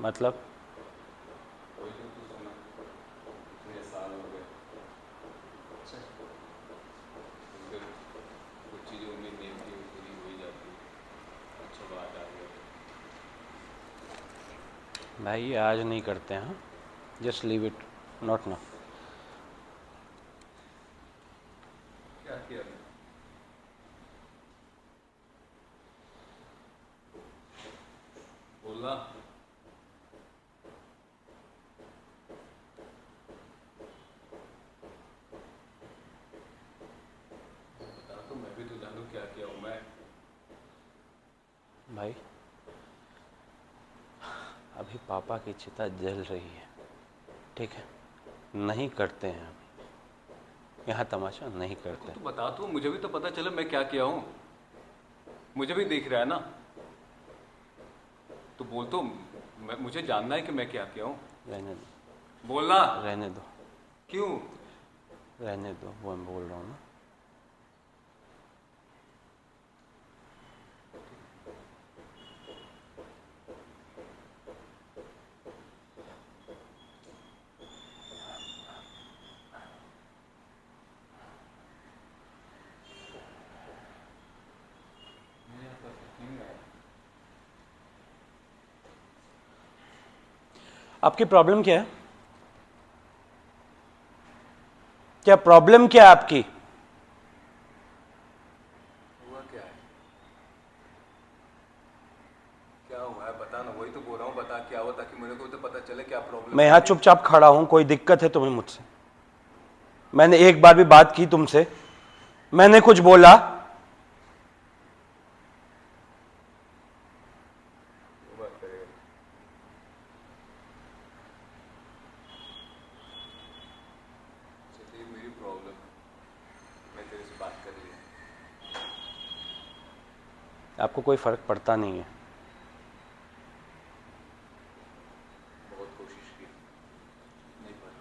मतलब वही तो तू सुना, इतने साल हो गए। अच्छा, फिर कुछ चीज़ें उम्मीद नहीं थी, वो पूरी हो ही जाती। अच्छा बात आ गया। भाई ये आज नहीं करते हैं, just leave it, not now. क्या किया मैं? बोलना। बता तो, मैं भी तो जानूं क्या किया हूँ मैं। भाई अभी पापा की चिता जल रही है, ठीक है, नहीं करते हैं अभी यहाँ तमाशा नहीं करते। तो बता तो, मुझे भी तो पता चले मैं क्या किया हूँ। मुझे भी दिख रहा है ना, तो बोल तो, मुझे जानना है कि मैं क्या किया हूँ। रहने दो, बोलना। रहने दो, क्यों? रहने दो, वो मैं बोल रहा हूँ ना। आपकी प्रॉब्लम क्या है? क्या प्रॉब्लम क्या है आपकी? हुआ क्या है? क्या हुआ है बता ना, वही तो बोल रहा हूँ, बता क्या हुआ, ताकि मेरे को तो पता चले क्या प्रॉब्लम। मैं यहाँ चुपचाप खड़ा हूं, कोई दिक्कत है तुम्हें मुझसे? मैंने एक बार भी बात की तुमसे? मैंने कुछ बोला? बात करेगा। चलिए, मेरी प्रॉब्लम है, मैं तेरे से बात कर लिया। आपको कोई फर्क पड़ता नहीं है। बहुत कोशिश की, नहीं पड़ा।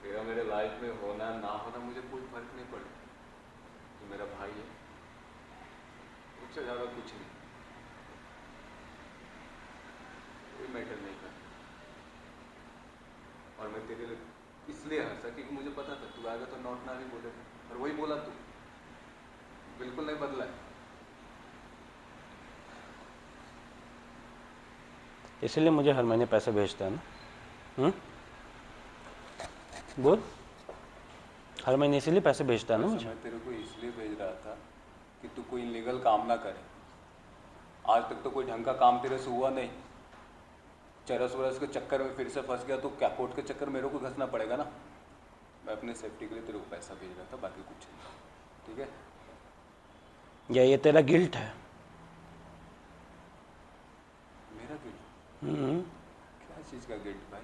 तेरा मेरे लाइफ में होना ना होना मुझे कोई फर्क नहीं पड़ता। तो मेरा भाई है, उससे ज़्यादा कुछ नहीं, कोई मैटर नहीं करता। और मैं तेरे लिए इसलिए हंसा क्योंकि मुझे पता था तू आएगा तो नॉट ना भी बोलेगा, और वही बोला तू। बिल्कुल नहीं बदला है। इसलिए मुझे हर महीने पैसे भेजता है ना? बोल, हर महीने इसीलिए पैसे भेजता है ना मुझे? मैं तेरे को इसलिए भेज रहा था कि तू कोई इलीगल काम ना करे। आज तक तो कोई ढंग का काम तेरे से हुआ नहीं। चरस वरस के चक्कर में फिर से फंस गया तो क्या कोर्ट के चक्कर मेरे को घसना पड़ेगा ना। मैं अपने सेफ्टी के लिए तेरे को पैसा भेज रहा था, बाकी कुछ नहीं, ठीक है? या ये तेरा गिल्ट है? मेरा गिल्ट? क्या चीज़ का गिल्ट भाई?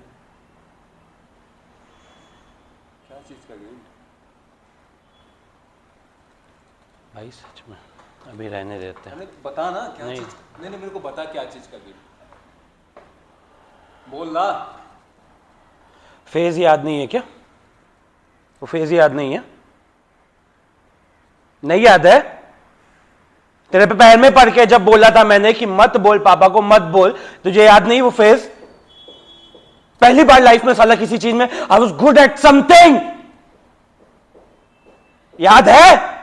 क्या चीज़ का गिल्ट? भाई सच में अभी रहने देते हैं। अरे बता ना क्या नहीं। चीज़। नहीं नहीं, मेरे को बता क्या चीज़ का गिल्ट। बोल ना। फेज याद नहीं है क्या? वो फेज याद नहीं है? नहीं याद है? तेरे पे पैर में पड़ के जब बोला था मैंने कि मत बोल, पापा को मत बोल, तुझे याद नहीं वो फेज? पहली बार लाइफ में साला किसी चीज में I was good at something, याद है?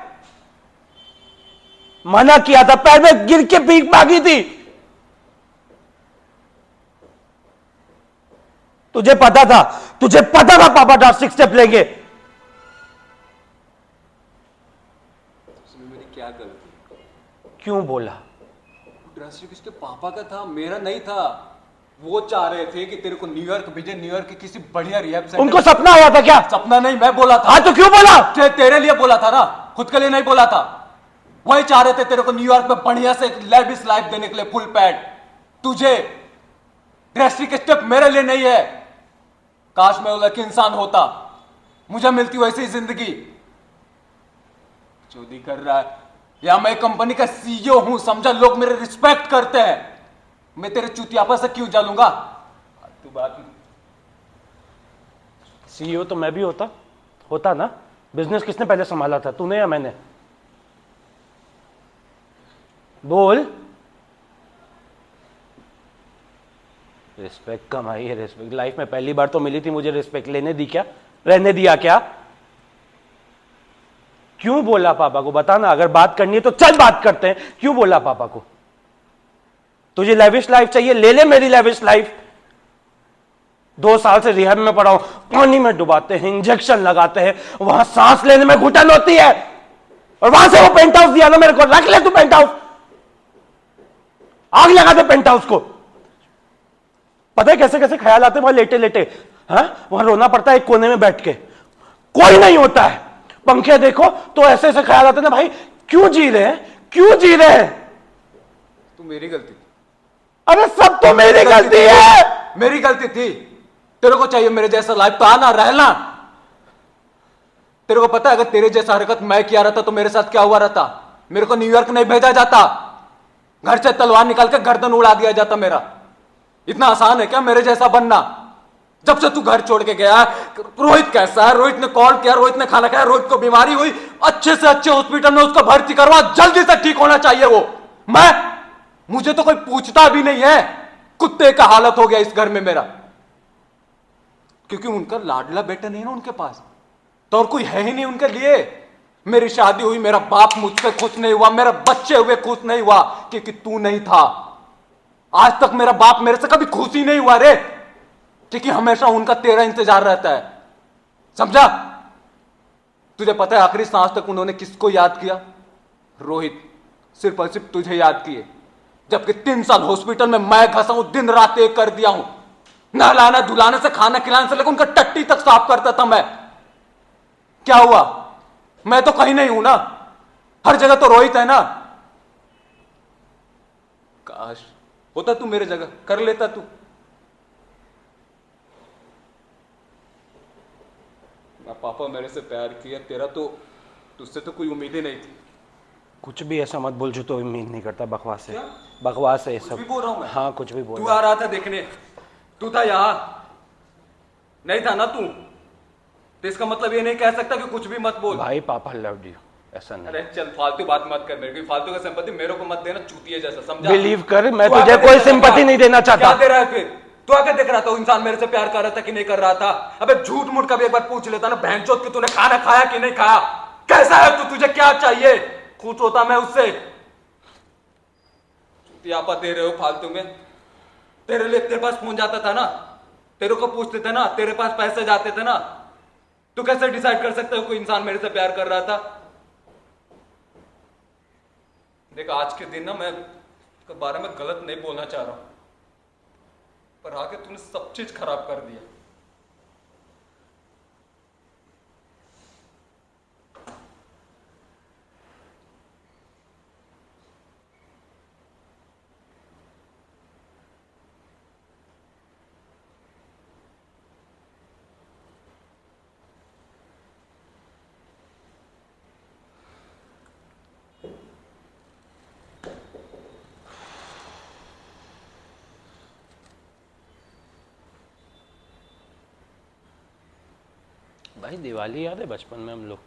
मना किया था, पैर में गिर के भीख मांगी थी। तुझे पता था, तुझे पता था पापा ड्रास्टिक स्टेप लेंगे। उसमें मेरी क्या गलती? क्यों बोला? ड्रास्टिक स्टेप पापा का था, मेरा नहीं था। वो चाह रहे थे कि तेरे को न्यूयॉर्क भेजे, न्यूयॉर्क की किसी बढ़िया रिहैब सेंटर। उनको सपना आया था क्या? सपना नहीं, मैं बोला था। हाँ तो क्यों बोला? तेरे लिए बोला था ना, खुद के लिए नहीं बोला था। वही चाह रहे थे तेरे को न्यूयॉर्क में बढ़िया से लेविश लाइफ देने के लिए, फुल पैड। तुझे ड्रास्टिक स्टेप मेरे लिए नहीं है। काश मैं वो लकी इंसान होता, मुझे मिलती वैसी जिंदगी। चोरी कर रहा है, या मैं कंपनी का सीईओ हूं, समझा? लोग मेरे रिस्पेक्ट करते हैं, मैं तेरे चुतियापा से क्यों जलूंगा? तू बात सीईओ तो मैं भी होता होता ना। बिजनेस किसने पहले संभाला था, तूने या मैंने? बोल। रिस्पेक्ट कमाई है, रिस्पेक्ट लाइफ में पहली बार तो मिली थी मुझे, रिस्पेक्ट लेने दी क्या, रहने दिया क्या? क्यों बोला पापा को? बताना, अगर बात करनी है तो चल बात करते हैं। क्यों बोला पापा को? तुझे लेविश लाइफ चाहिए, ले ले मेरी लेविश लाइफ। 2 साल से रिहैब में पड़ा हूं, पानी में डुबाते हैं, इंजेक्शन लगाते हैं, वहां सांस लेने में घुटन होती है, और वहां से वो पेंट हाउस दिया ना मेरे को, रख ले तू पेंट हाउस, आग लगा दे पेंट हाउस को। पता है कैसे कैसे ख्याल आते हैं वहां लेटे लेटे, वहां रोना पड़ता है एक कोने में बैठ के, कोई नहीं होता है, पंखे देखो तो ऐसे ऐसे ख्याल आते हैं ना भाई, क्यों जी रहे हैं, क्यों जी रहे हैं? तो मेरी गलती थी। अरे सब तो मेरी गलती है। मेरी गलती थी। तेरे को चाहिए मेरे जैसा लाइफ तो आना रहना। तेरे को पता है अगर तेरे जैसा हरकत मैं किया रहता तो मेरे साथ क्या हुआ रहता? मेरे को न्यूयॉर्क नहीं भेजा जाता, घर से तलवार निकाल के गर्दन उड़ा दिया जाता मेरा। इतना आसान है क्या मेरे जैसा बनना? जब से तू घर छोड़ के गया, रोहित कैसा है, रोहित ने कॉल किया, रोहित ने खाना खाया, रोहित को बीमारी हुई, अच्छे से अच्छे हॉस्पिटल में उसको भर्ती करवा, जल्दी से ठीक होना चाहिए वो। मुझे तो कोई पूछता भी नहीं है। कुत्ते का हालत हो गया इस घर में मेरा, क्योंकि उनका लाडला बेटा नहीं ना उनके पास, तो और कोई है ही नहीं उनके लिए। मेरी शादी हुई, मेरा बाप मुझसे खुश नहीं हुआ, मेरे बच्चे हुए खुश नहीं हुआ, क्योंकि तू नहीं था। आज तक मेरा बाप मेरे से कभी खुश ही नहीं हुआ रे, क्योंकि हमेशा उनका तेरा इंतजार रहता है, समझा? तुझे पता है आखिरी सांस तक उन्होंने किसको याद किया? रोहित, सिर्फ और सिर्फ तुझे याद किए। जबकि 3 साल हॉस्पिटल में मैं घसा हूं, दिन रात एक कर दिया हूं, नहलाना धुलाने से खाना खिलाने से लेकर उनका टट्टी तक साफ करता था मैं। क्या हुआ? मैं तो कहीं नहीं हूं ना, हर जगह तो रोहित है ना। काश होता तू मेरे जगह, कर लेता तू। ना पापा मेरे से प्यार किया, तेरा तो तुझसे तो कोई उम्मीद ही नहीं थी। कुछ भी ऐसा मत बोल जो तो उम्मीद नहीं करता, बकवास है, क्या? बकवास है ये कुछ सब। भी बोल रहा हूं मैं? हाँ कुछ भी बोल तू रहा आ रहा था देखने, तू था यहां नहीं था ना तू, तो इसका मतलब ये नहीं कह सकता कि कुछ भी मत बोल। भाई पापा लव यू, ऐसा नहीं। अरे चल फालतू बात मत कर, मेरे को फालतू का सिंपैथी मेरे को मत देना, चूतिए जैसा, समझा? बिलीव कर, मैं तू तुझे आके कोई देख रहा सिंपैथी था? नहीं देना चाहता। क्या दे रहा है फिर? तू आके देख रहा था वो इंसान मेरे से प्यार कर रहा था कि नहीं कर रहा था? अबे झूठ मूठ का भी एक बार पूछ लेता ना, बहनचोद, कि तूने खाना खाया कि नहीं खाया, कैसा है तू, तुझे क्या चाहिए? खुश होता मैं उससे। चुतियापा दे रहे हो फालतू में। तेरे लिए तेरे पास फोन जाता था ना, तेरे को पूछते थे ना, तेरे पास पैसे जाते थे ना, तू कैसे डिसाइड कर सकते हो कोई इंसान मेरे से प्यार कर रहा था? देख आज के दिन ना मैं इसके बारे में गलत नहीं बोलना चाह रहा हूं, पर आके तूने सब चीज खराब कर दिया। भाई दिवाली याद है बचपन में हम लोग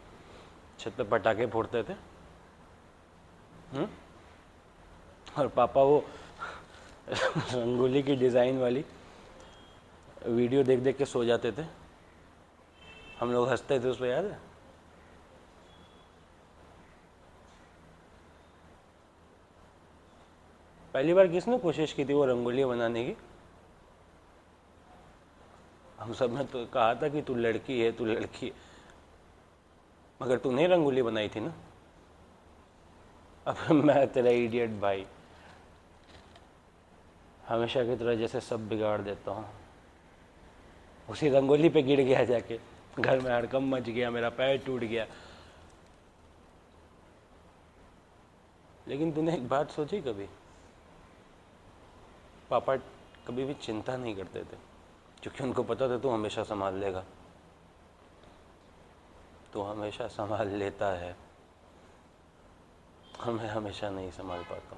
छत पे पटाखे फोड़ते थे, और पापा वो रंगोली की डिज़ाइन वाली वीडियो देख देख के सो जाते थे, हम लोग हंसते थे उस पर, याद है? पहली बार किसने कोशिश की थी वो रंगोली बनाने की? हम सब ने तो कहा था कि तू लड़की है, तू लड़की है, मगर तू नहीं रंगोली बनाई थी ना। अब मैं तेरा इडियट भाई हमेशा की तरह जैसे सब बिगाड़ देता हूँ, उसी रंगोली पे गिर गया जाके, घर में हड़कंप मच गया, मेरा पैर टूट गया। लेकिन तूने एक बात सोची कभी? पापा कभी भी चिंता नहीं करते थे, क्योंकि उनको पता था तू हमेशा संभाल लेगा, तू हमेशा संभाल लेता है, मैं हमेशा नहीं संभाल पाता।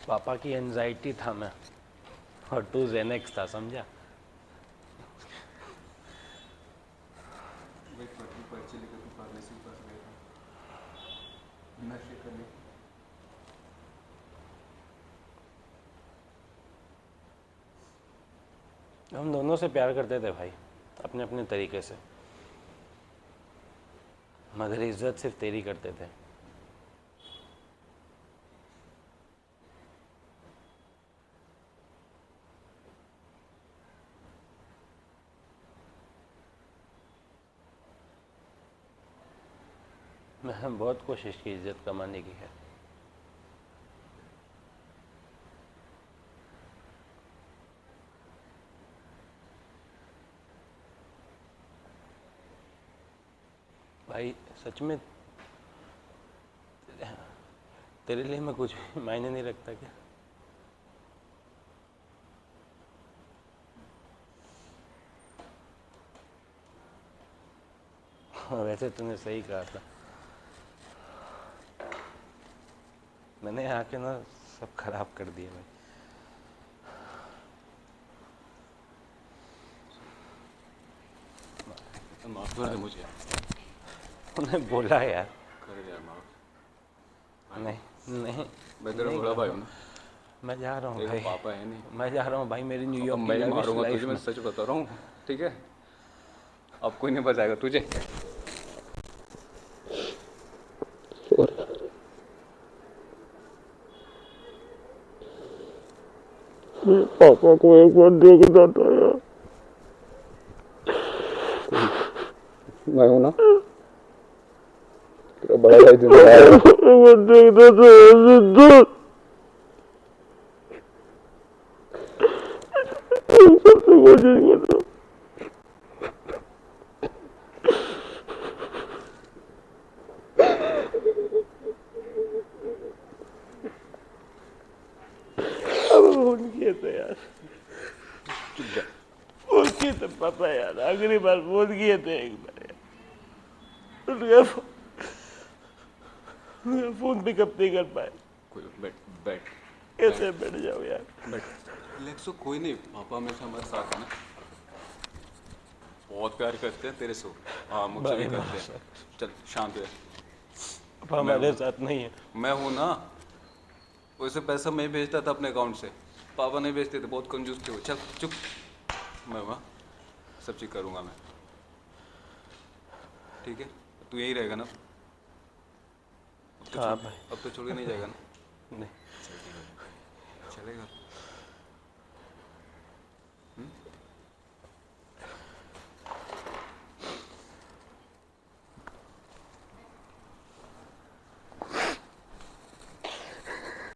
पापा की एंजाइटी था मैं, और तू जेनेक्स था, समझा? हम दोनों से प्यार करते थे भाई, अपने अपने तरीके से, मगर इज्जत सिर्फ तेरी करते थे। मैंने बहुत कोशिश की इज्जत कमाने की है, भाई सच में तेरे लिए मैं कुछ भी मायने नहीं रखता क्या? वैसे तूने सही कहा था, मैंने आके ना सब खराब कर दिया भाई। माफ कर दे मुझे। उन्हें बोला यार। कर यार माफ। नहीं नहीं, मैं तेरा नहीं बड़ा भाई करूँगा। हूँ ना, मैं जा रहा हूँ तेरा भाई, पापा है नहीं। मैं जा रहा हूँ भाई, मेरी अब न्यूयॉर्क की मैं नहीं लविश मारूंगा लाइफ तुझे, मैं में। सच बता रहा हूँ, ठीक है? अब कोई नहीं बचाएगा तुझे। पापा को एक बार देखना था यार। मैं हूँ ना, तेरा बड़ा भाई जिंदा है। एक बार देखना था यार, सबसे कोशिश करता हूँ। अब फोन किए थे यार, चुप जा। फोन किए थे पापा यार, आखिरी बार फोन किए थे एक बार यार, उनका फोन पिकअप नहीं कर पाए। कोई बैठ बैठ कैसे बैठ जाओ यार? बैठ। रिलैक्स हो, कोई नहीं, पापा हमेशा हमारे साथ है ना। बहुत प्यार करते हैं तेरे से। हाँ मुझसे भी भाई करते हैं। चल शांत हो। पापा मैं हमारे हूँ, साथ नहीं है। मैं हूँ ना। वैसे पैसा मैं भेजता था अपने अकाउंट से, पापा नहीं भेजते थे, बहुत कंजूस थे वो। चल चुप। मैं हुआ, सब चीज़ करूँगा मैं, ठीक है? तू यही रहेगा ना? अब तो हाँ छोड़, भाई। अब तो छोड़ के नहीं जाएगा ना? नहीं। चलेगा।